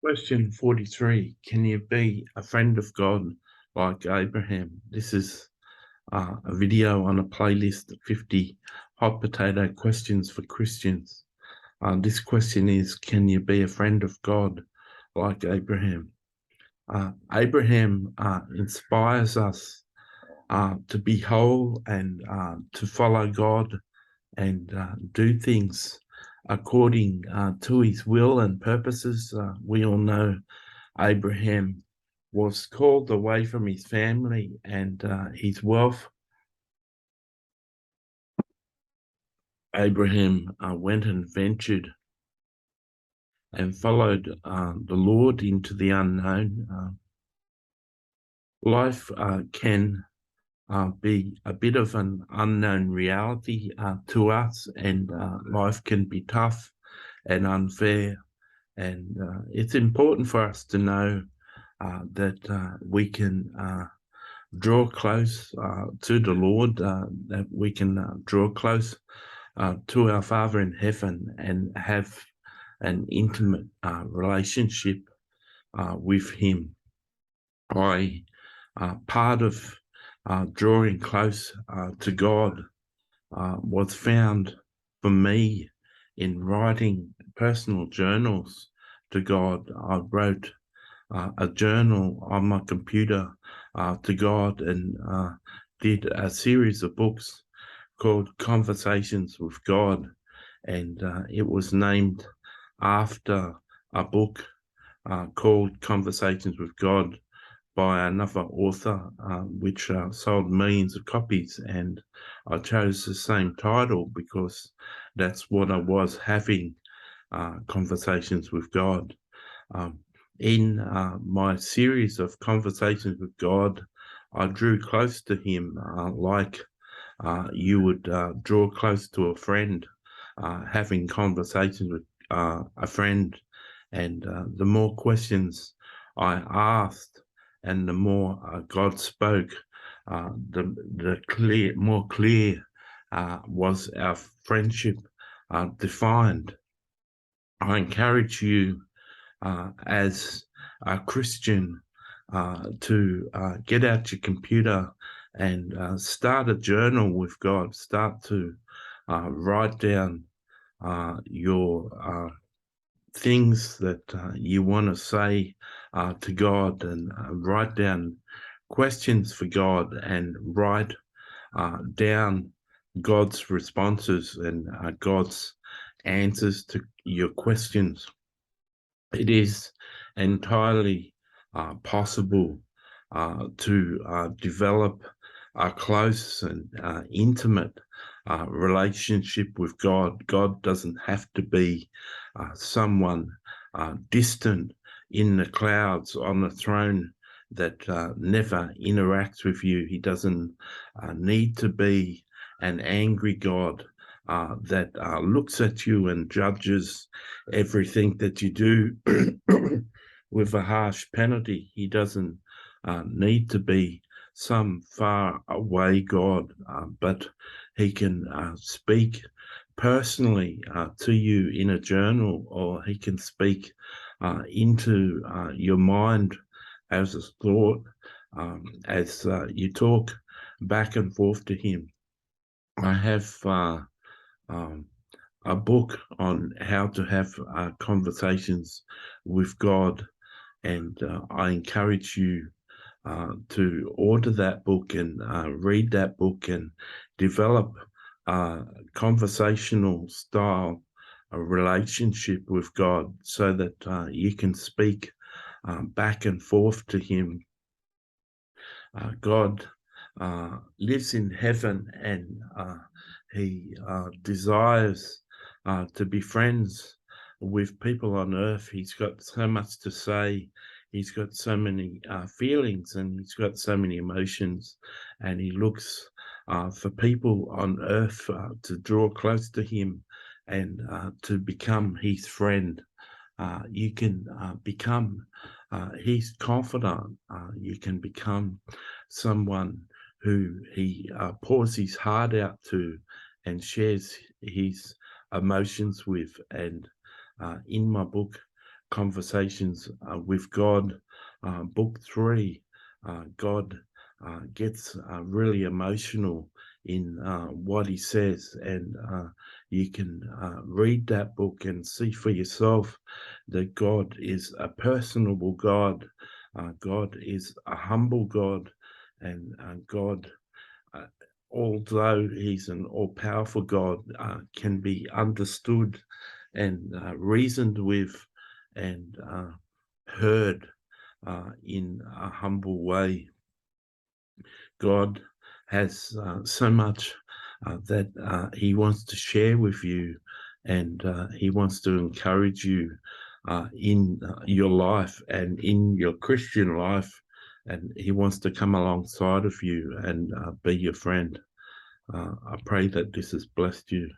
Question 43. Can you be a friend of God like Abraham? This is a video on a playlist of 50 hot potato questions for Christians. This question is, can you be a friend of God like Abraham? Abraham inspires us to be whole and to follow God and do things according to his will and purposes. We all know Abraham was called away from his family and his wealth. Abraham went and ventured and followed the Lord into the unknown. Life can be a bit of an unknown reality to us, and life can be tough and unfair. And it's important for us to know that we can draw close to the Lord, that we can draw close to our Father in heaven and have an intimate relationship with him. Part of drawing close to God was found for me in writing personal journals to God. I wrote a journal on my computer to God and did a series of books called Conversations with God, and it was named after a book called Conversations with God by another author, which sold millions of copies. And I chose the same title because that's what I was having, conversations with God. In my series of conversations with God, I drew close to him like you would draw close to a friend, having conversations with a friend. And the more questions I asked and the more God spoke, the more clear was our friendship defined. I encourage you as a Christian to get out your computer and start a journal with God. Start to write down your things that you want to say to God, and write down questions for God, and write down God's responses and God's answers to your questions. It is entirely possible to develop a close and intimate relationship with God. God doesn't have to be someone distant in the clouds on the throne that never interacts with you. He doesn't need to be an angry God that looks at you and judges everything that you do with a harsh penalty. He doesn't need to be some far away God, but he can speak personally to you in a journal, or he can speak into your mind as a thought, as you talk back and forth to him. I have a book on how to have conversations with God, and I encourage you to order that book and read that book and develop a conversational style, a relationship with God, so that you can speak back and forth to him. God lives in heaven, and he desires to be friends with people on earth. He's got so much to say. He's got so many feelings, and he's got so many emotions, and he looks for people on earth to draw close to him and to become his friend. You can become his confidant. You can become someone who he pours his heart out to and shares his emotions with. And in my book, Conversations with God, book 3. God gets really emotional in what he says, and you can read that book and see for yourself that God is a personable God. God is a humble God, and God, uh, although he's an all-powerful God, can be understood and reasoned with and heard in a humble way. God has so much that he wants to share with you, and he wants to encourage you in your life and in your Christian life, and he wants to come alongside of you and be your friend. I pray that this has blessed you.